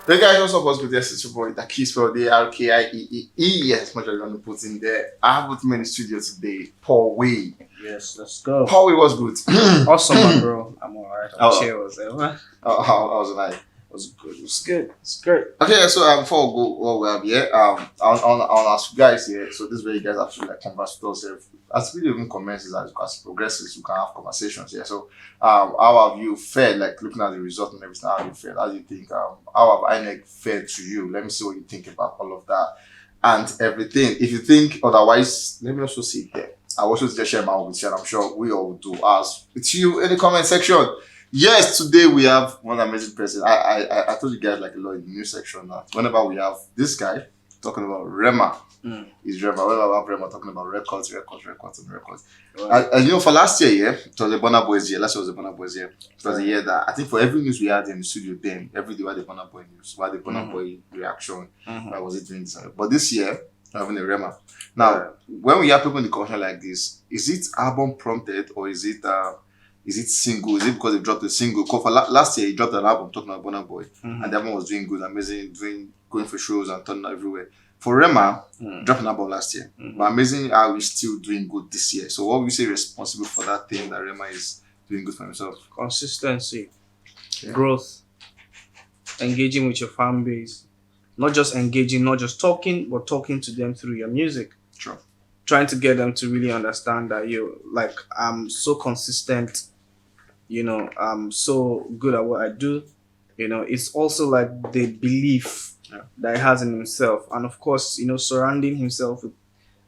The guys also supposed to be this boy, the key spelled Arkieee. Yes, much as you want to put in there. I have with me in the studio today, Paul Way. Yes, let's go. Paul Way was good. Awesome, my bro. I'm alright. I'm chill. How was it like? It was good. It was good. It's great. Okay, so before we go what we have here, on ask you guys here. So this way you guys actually like converse with us. As video even commences as it progresses, we can have conversations here. So how have you felt like looking at the result and everything? How have you felt? How do you think? How have INEC felt to you? Let me see what you think about all of that and everything. If you think otherwise, let me also see here. I also just share my own with you, and I'm sure we all will do as with you in the comment section. Yes, today we have one amazing person. I told you guys like a lot in the news section now. Whenever we have this guy talking about Rema, is Rema. Whenever we have Rema talking about records. Right. And you know, for last year, yeah, it was the Burna Boy's year. Last year was the Burna Boy's year. It was a year that I think for every news we had in the studio then, every day we had the Burna Boy news, we had the Burna Boy reaction. Why was it doing this? But this year, we're having a Rema. Now, when we have people in the conversation like this, is it album prompted or is it single? Is it because they dropped a single? Because for last year, he dropped an album talking about Burna Boy, and the album was doing good, amazing, going for shows and turning everywhere. For Rema, dropped an album last year, but amazing how he's still doing good this year. So, what would you say responsible for that thing that Rema is doing good for himself? Consistency, growth, engaging with your fan base, not just engaging, not just talking, but talking to them through your music. Sure. Trying to get them to really understand that I'm so consistent. I'm so good at what I do. It's also like the belief that he has in himself. And of course, surrounding himself with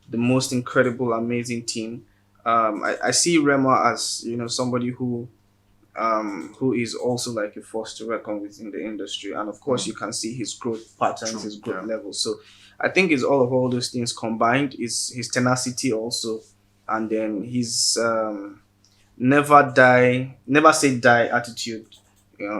the most incredible, amazing team. I see Rema as, somebody who is also like a force to reckon with in the industry. And of course, you can see his growth patterns, his growth levels. So I think it's all those things combined. Is his tenacity also. And then his never say die attitude.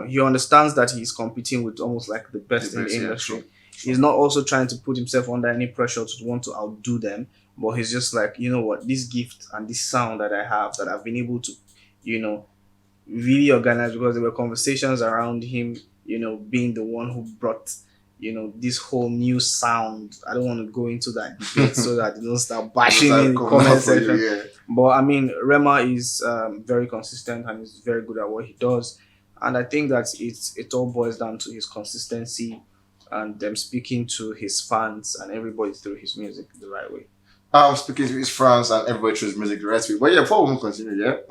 He understands that he's competing with almost like the best in the industry. Yeah, He's not also trying to put himself under any pressure to want to outdo them, but he's just like, you know what, this gift and this sound that I have, that I've been able to, really organize, because there were conversations around him, being the one who brought, this whole new sound. I don't want to go into that debate so that they don't start bashing me in the comment section. But I mean, Rema is very consistent and is very good at what he does. And I think that it all boils down to his consistency and them speaking to his fans and everybody through his music the right way. Speaking to his fans and everybody through his music the right way. But yeah, before we continue,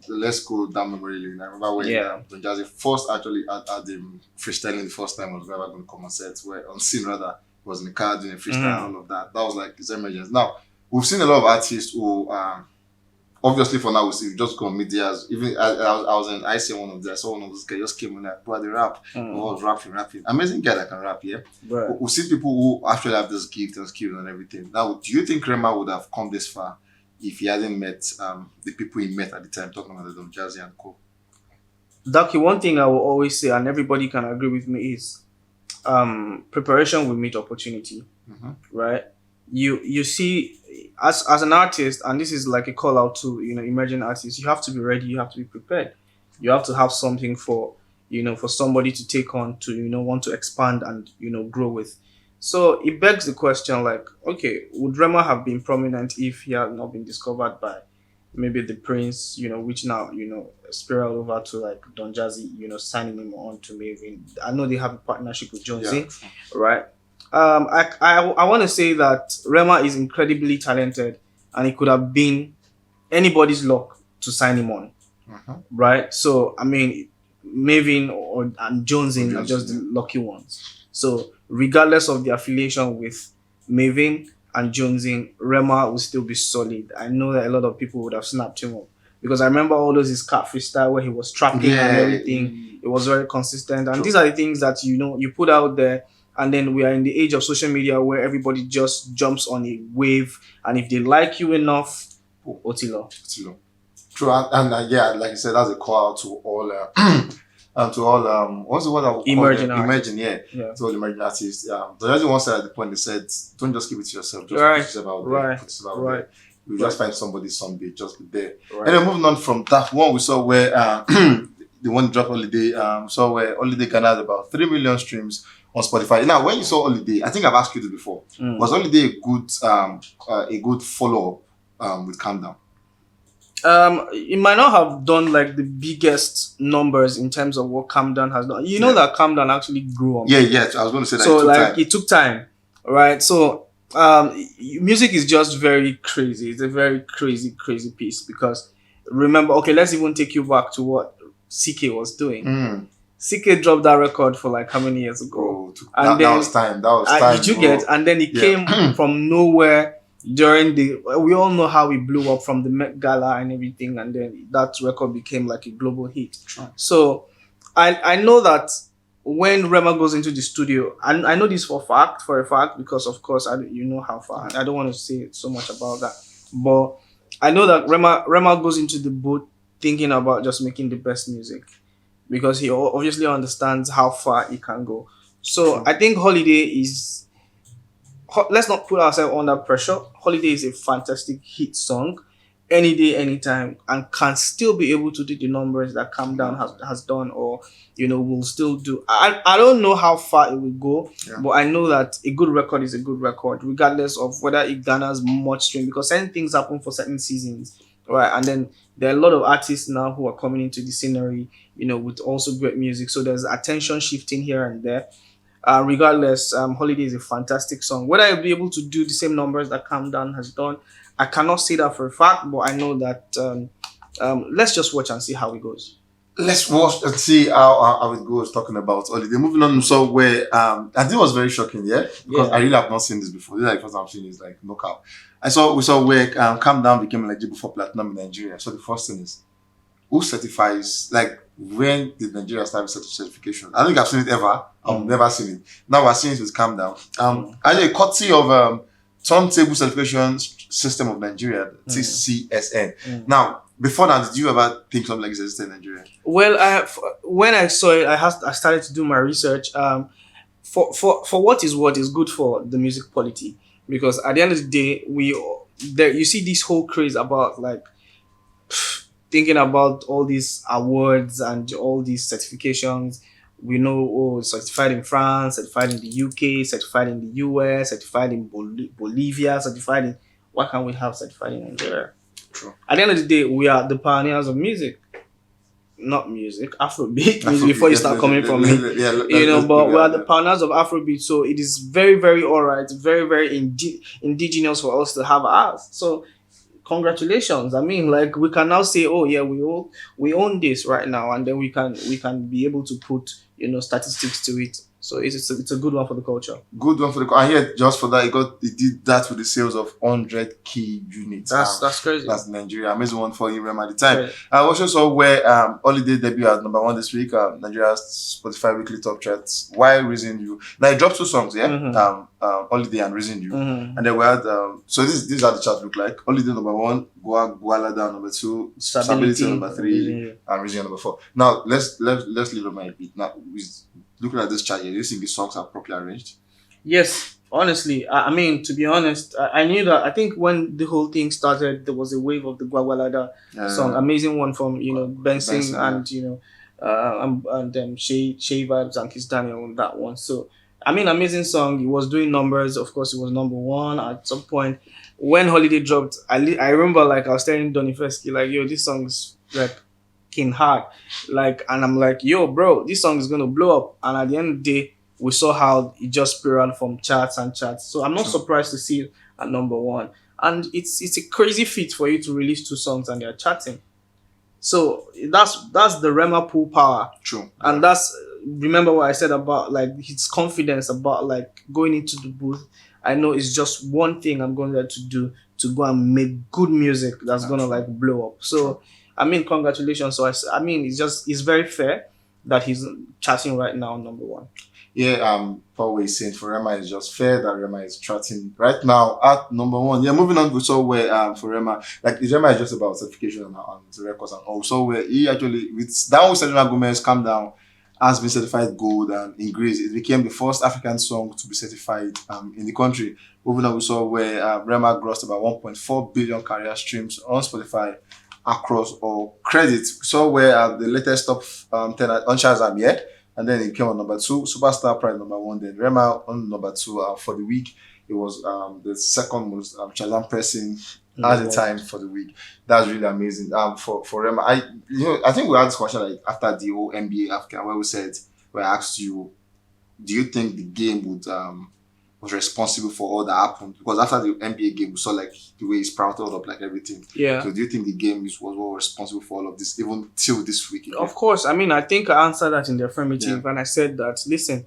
let's go down memory lane. I remember when Don Jazzy first actually had him freestyling the first time I was never going to come on set, where on scene rather, was in the car doing a freestyle and all of that. That was like his emergence. Now, we've seen a lot of artists who obviously for now we just go on media. Even I was in IC one of them. I saw one of those guys just came in like, bro, they rap. I was rapping. Amazing guy that can rap, yeah. Right. We see people who actually have this gift and skills and everything. Now, do you think Rema would have come this far if he hadn't met the people he met at the time, talking about the Don Jazzy and co? Ducky, one thing I will always say, and everybody can agree with me, is preparation will meet opportunity. Right? You see, as an artist, and this is like a call out to emerging artists, you have to be ready, you have to be prepared, you have to have something for somebody to take on, to want to expand and grow with. So it begs the question, like, okay, would Rema have been prominent if he had not been discovered by maybe the Prince, which now spiral over to like Don Jazzy, signing him on to Maven? I know they have a partnership with Jonesy, right? I want to say that Rema is incredibly talented, and it could have been anybody's luck to sign him on, right? So I mean, Maven and Jonesy are just the lucky ones. So regardless of the affiliation with Maven and Jonesy, Rema will still be solid. I know that a lot of people would have snapped him up, because I remember all those his cat freestyle where he was trapping and everything. It was very consistent, and these are the things that you put out there. And then we are in the age of social media where everybody just jumps on a wave, and if they like you enough, Otilo. True, and yeah, like you said, that's a call out to all what's the word I would call emerging, to all emerging artists. The other one said at the point, they said, don't just keep it to yourself, just put yourself out there, put yourself out there. You just find somebody someday, just be there. And then moving on from that one, we saw where the one drop Holiday, saw where Holiday garnered about 3 million streams on Spotify. Now, when you saw Holiday, I think I've asked you this before. Was Holiday a good follow up with Calm Down? It might not have done like the biggest numbers in terms of what Calm Down has done. You know that Calm Down actually grew on. Yeah. I was going to say that. So like it took time, right? So music is just very crazy. It's a very crazy piece because remember, okay, let's even take you back to what CK was doing. CK dropped that record for like how many years ago? And that was time. That was time. Did you get? And then it came from nowhere during we all know how it blew up from the Met Gala and everything, and then that record became like a global hit. True. So I know that when Rema goes into the studio, and I know this for a fact, because of course you know how far. I don't want to say so much about that, but I know that Rema goes into the booth thinking about just making the best music, because he obviously understands how far it can go. So I think Holiday is. Let's not put ourselves under pressure. Holiday is a fantastic hit song, any day, anytime, and can still be able to do the numbers that Calm Down has done, or will still do. I don't know how far it will go, but I know that a good record is a good record, regardless of whether it garners much stream, because certain things happen for certain seasons, right? And then there are a lot of artists now who are coming into the scenery, with also great music. So there's attention shifting here and there. Regardless, Holiday is a fantastic song. Whether I'll be able to do the same numbers that Calm Down has done, I cannot say that for a fact, but I know that let's just watch and see how it goes. Let's watch and see how it goes, talking about Holiday. Moving on, so where I think it was very shocking, because I really have not seen this before. This is like the first time I'm seeing this, like knockout. We saw where Calm Down became eligible for platinum in Nigeria. So the first thing is, who certifies, like, when did Nigeria start with such certification? I don't think I've seen it ever. I've never seen it. Now we're seeing it with Calm Down. Actually, courtesy of Turntable Certification System of Nigeria, TCSN. Now, before that, did you ever think something like this existed in Nigeria? Well, when I saw it, I started to do my research. For what is good for the music quality, because at the end of the day, you see this whole craze about like thinking about all these awards and all these certifications. We know, certified in France, certified in the UK, certified in the US, certified in Bolivia, certified in... Why can't we have certified in Nigeria? True. At the end of the day, we are the pioneers of music. Not music, Afrobeat. Before you start coming from me. But we are the pioneers of Afrobeat. So it is very, very alright, very, very indigenous for us to have ours. So congratulations. I mean, like, we can now say, oh yeah, we own this right now, and then we can be able to put statistics to it. So it's a good one for the culture. Good one for the culture. And yet, just for that, it did that with the sales of 100 key units. That's crazy. That's Nigeria. Amazing one for Rema at the time. Right. I also saw where Holiday debut at number 1 this week. Nigeria's Spotify weekly top charts. Why Reason You? Now it dropped 2 songs, Holiday and Reason You. And then we had so this is how the chart look like. Holiday number 1, Gualada number 2, Stability number 3, and Reason You number 4. Now let's leave it my beat. Now looking at this chart here, do you think the songs are properly arranged? Yes, honestly. I mean, to be honest, I knew that. I think when the whole thing started, there was a wave of the Guagualada song, amazing one from Benson and Shay Vibes and Kiss Daniel on that one. So I mean, amazing song. It was doing numbers. Of course, it was number 1 at some point. When Holiday dropped, I remember like I was telling Donny Fesky, like, yo, this song is like hard, like, and I'm like, yo bro, this song is gonna blow up. And at the end of the day, we saw how it just spiraled from charts and charts. So I'm not surprised to see it at number 1. And it's a crazy feat for you to release 2 songs and they're charting. So that's the Rema pool power. True. And that's, remember what I said about like his confidence about like going into the booth. I know it's just one thing I'm going there to do, to go and make good music that's gonna like blow up. So I mean, congratulations. So I mean, it's very fair that he's charting right now number 1. Yeah, always saying for Rema, it's just fair that Rema is charting right now at number 1. Yeah, moving on, we saw where for Rema, like Rema is just about certification and the records, and also where he actually, with down with Selena Gomez, Calm Down, has been certified gold, and in Greece, it became the first African song to be certified in the country. Moving on, we saw where Rema grossed about 1.4 billion career streams on Spotify across all credits. So where the latest top 10 on Shazam, and then it came on number 2. Superstar Pride number 1. Then Rema on number 2. For the week, it was the second most Shazam pressing at the time for the week. That's really amazing. For Rema, I think we had this question like after the whole NBA Africa where we asked you, do you think the game would was responsible for all that happened? Because after the NBA game, we saw like the way it's sprouted up, like everything. Yeah. So do you think the game was all responsible for all of this, even till this week? Of course. I mean, I think I answered that in the affirmative, and I said that, listen,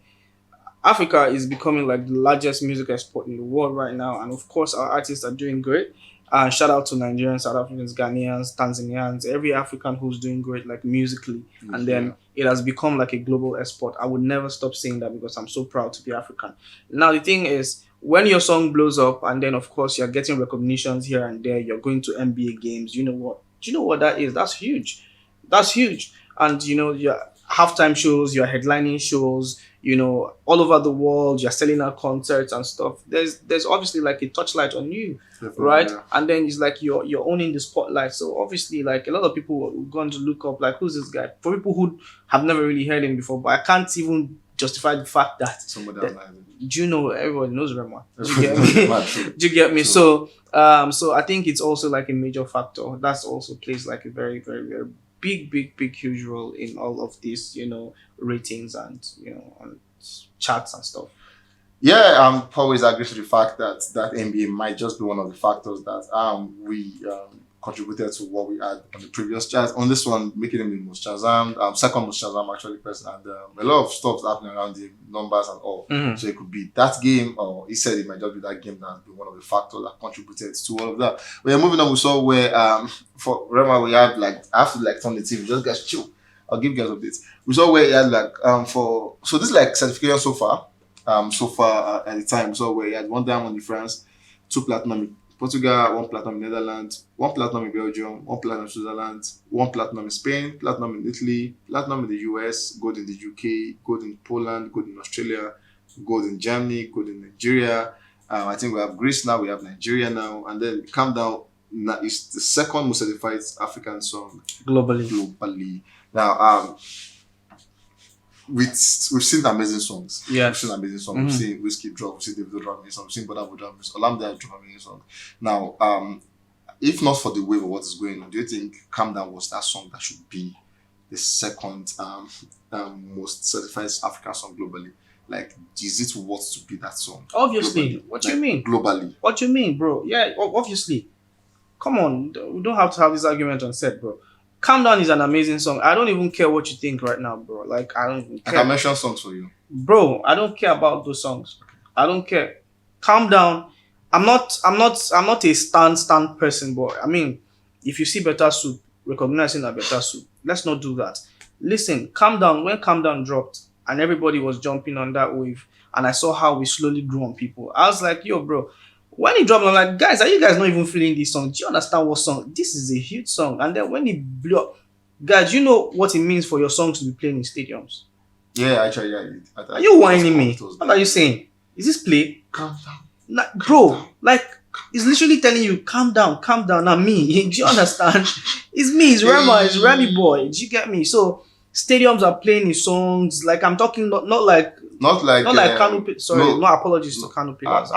Africa is becoming like the largest music export in the world right now, and of course our artists are doing great. And shout out to Nigerians, South Africans, Ghanaians, Tanzanians, every African who's doing great like musically. And then it has become like a global export. I would never stop saying that because I'm so proud to be African. Now the thing is, when your song blows up and then of course you're getting recognitions here and there, you're going to NBA games, you know what? Do you know what that is? That's huge. That's huge. And you know, your halftime shows, you're headlining shows, you know, all over the world, you're selling out concerts and stuff. There's obviously like a touchlight on you, right? Yeah. And then it's like you're owning the spotlight. So obviously, like a lot of people are going to look up, like, who's this guy? For people who have never really heard him before, but I can't even justify the fact that do you know everyone knows Rema? Do you get me? Do you get me? So I think it's also like a major factor. That's also plays like a very, very, very big huge role in all of these, you know, ratings and, you know, and charts and stuff. Yeah, I'm always agree to the fact that NBA might just be one of the factors that we contributed to what we had on the previous chart. On this one, making him the most Shazam, second most Shazam actually person, and a lot of stuff happening around the numbers and all. So it could be that game, or he said it might just be that game that has been one of the factors that contributed to all of that. But yeah, moving on, we saw where for Rema we have like I have to like turn the TV, just guys chill. I'll give you guys updates. We saw where he had like so this is like certification so far. At the time, so where he had 1 diamond in France, 2 platinum in Portugal, 1 platinum in Netherlands, 1 platinum in Belgium, 1 platinum in Switzerland, 1 platinum in Spain, platinum in Italy, platinum in the US, gold in the UK, gold in Poland, gold in Australia, gold in Germany, gold in Nigeria. I think we have Greece now, we have Nigeria now, and then Calm Down is the second most certified African song globally. Now, we've seen amazing songs. Yeah. We've seen amazing songs. We've seen Whiskey drop, we've seen Davido drop amazing songs, we've seen Boda drop amazing songs, Olamide drop amazing songs. Now, if not for the wave of what is going on, do you think Calm Down was that song that should be the second most certified African song globally? Like, is it worth to be that song? Obviously. Globally? What do you mean? Globally. What do you mean, bro? Yeah, obviously. Come on. We don't have to have this argument on set, bro. Calm Down is an amazing song. I don't even care what you think right now, bro. Like, I don't even care. I can mention songs for you. Bro, I don't care about those songs. I don't care. Calm Down. I'm not a stand person, but I mean, if you see better soup, recognizing a better soup. Let's not do that. Listen, Calm Down, when Calm Down dropped and everybody was jumping on that wave, and I saw how we slowly grew on people, I was like, yo, bro. When he dropped, I'm like, guys, are you guys not even feeling this song? Do you understand what song? This is a huge song. And then when he blew up, guys, you know what it means for your songs to be playing in stadiums? Yeah, actually, yeah. Are you whining me? What are you saying? Is this play? Calm down. Like, bro, like, it's literally telling you, calm down, not me. Do you understand? It's me, it's Rema, it's Remy Boy. Do you get me? So, stadiums are playing his songs. Like, I'm talking not like Kano. Sorry, no apologies to Kano Pillars.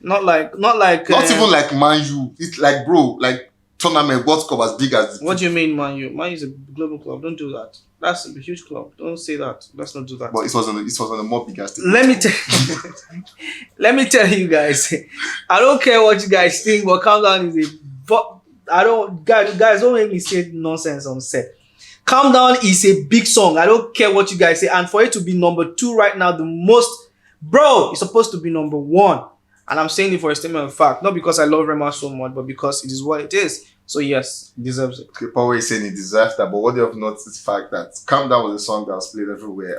Not even like Man U. It's like, bro, like tournament World Cup as big as. What do you mean, Man U? Man U is a global club. Don't do that. That's a huge club. Don't say that. Let's not do that. But it was on a more bigger stage. Let me tell you guys. I don't care what you guys think, but Calm Down is guys don't make me say nonsense on set. Calm Down is a big song. I don't care what you guys say, and for it to be number 2 right now, the most, bro, it's supposed to be number 1. And I'm saying it for a statement of fact, not because I love Rema so much, but because it is what it is. So yes, it deserves it. Okay, Paul is saying it deserves that, but what you have noticed is the fact that Calm Down was a song that was played everywhere.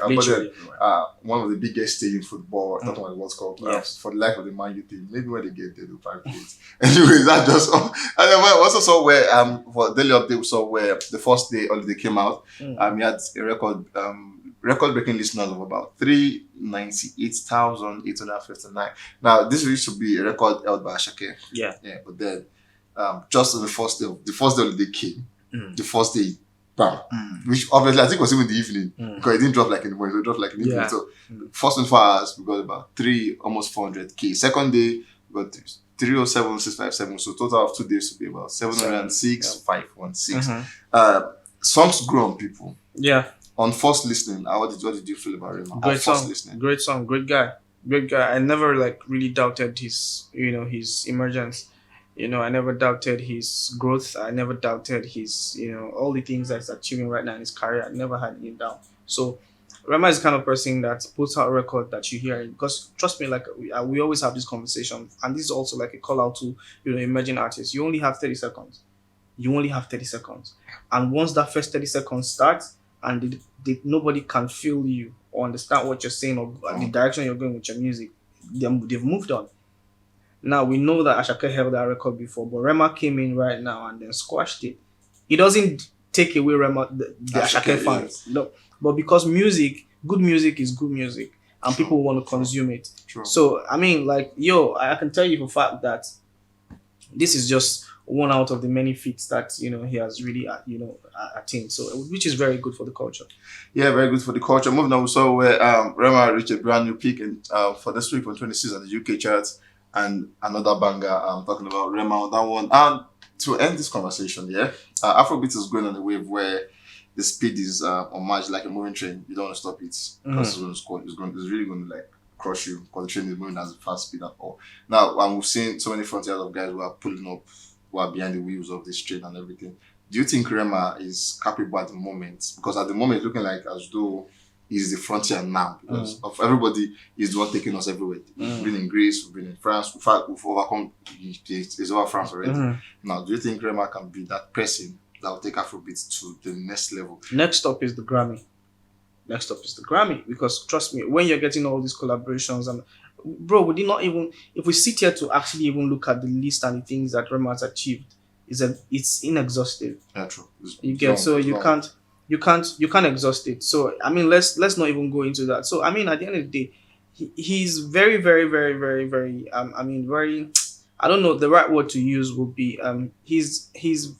One of the biggest stadium football, not one of the World Cup, for the life of the Man U team. Maybe when they get there, they'll probably play it. Anyways, that just all. And then we also saw where for daily update, we saw where the first day holiday came out. He had a record-breaking listeners of about 398,859. Now, this used to be a record held by Ashake. Yeah. But then, just on the first day holiday came, the first day bam. Which obviously I think was even the evening because it didn't drop like in the morning, so it dropped like in the evening. Yeah. So first 24 hours we got about almost 400k. Second day we got 307,657. So total of 2 days to be about 706,516. Songs grow on people. Yeah. On first listening, what did you feel about Rema? Great song. Listening. Great song. Great guy. Great guy. I never like really doubted his his emergence. I never doubted his growth. I never doubted his all the things that he's achieving right now in his career. I never had him down. So Rema is the kind of person that puts out a record that you hear, because trust me, like we always have this conversation, and this is also like a call out to emerging artists. You only have 30 seconds. And once that first 30 seconds starts and nobody can feel you or understand what you're saying or the direction you're going with your music, they've moved on. Now we know that Ashake held that record before, but Rema came in right now and then squashed it. It doesn't take away Rema the Ashake fans. Yes. No, but because good music is good music, and people want to consume it. True. So I mean, like, I can tell you for a fact that this is just one out of the many feats that he has really attained. So which is very good for the culture. Yeah, very good for the culture. Moving on, we saw where Rema reached a brand new peak for this week on 26 on the UK charts, and another banger. I'm talking about Rema on that one. And to end this conversation, Afrobeats is going on a wave where the speed is unmatched, like a moving train. You don't want to stop it because it's really going to like crush you because the train is moving at a fast speed at all. Now, we've seen so many frontiers of guys who are pulling up, who are behind the wheels of this train and everything. Do you think Rema is capable at the moment? Because at the moment, it's looking like as though he's the frontier now. Because of everybody, he's the one taking us everywhere. We've been in Greece, we've been in France. In fact, we've overcome, he's over France already. Now, do you think Rema can be that person that will take Afrobeats to the next level? Next up is the Grammy. Because trust me, when you're getting all these collaborations, and bro, we did not even, if we sit here to actually even look at the list and the things that Rema has achieved, it's inexhaustive. Yeah, true. You can't exhaust it. So I mean, let's not even go into that. So I mean, at the end of the day, he's very, very, very, very, very very, I don't know, the right word to use would be he's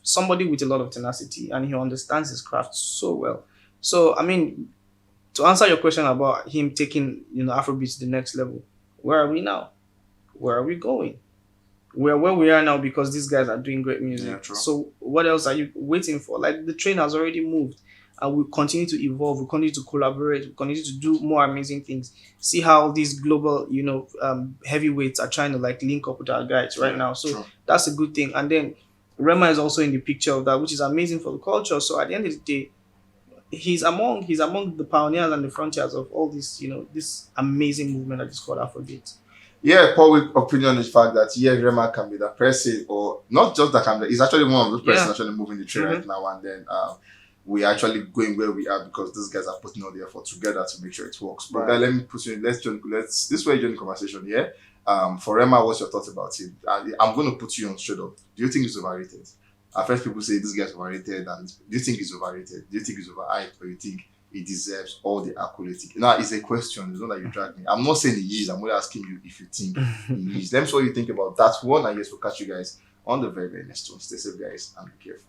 somebody with a lot of tenacity, and he understands his craft so well. So I mean, to answer your question about him taking Afrobeats to the next level, where are we now? Where are we going? We're where we are now because these guys are doing great music. Yeah, true. So what else are you waiting for? Like, the train has already moved, and we continue to evolve. We continue to collaborate. We continue to do more amazing things. See how these global, heavyweights are trying to like link up with our guys right now. So that's a good thing. And then Rema is also in the picture of that, which is amazing for the culture. So at the end of the day, he's among the pioneers and the frontiers of all this, this amazing movement that is called Afrobeats. Yeah, public opinion is the fact that Rema can be that person, or not just that can be, he's actually one of those persons actually moving the train right now, and then we're actually going where we are because these guys are putting all the effort together to make sure it works. But then let me put you in, this way join the conversation here. For Rema, what's your thoughts about him? I'm going to put you on straight up. Do you think he's overrated? At first people say this guy's overrated, and do you think he's overrated? Do you think he's overhyped, or you think he deserves all the accolades? Now, it's a question. It's not that you drag me. I'm not saying he is. I'm only asking you if you think he is. Let me see what you think about that one. And yes, we'll catch you guys on the very, very next one. Stay safe, guys, and be careful.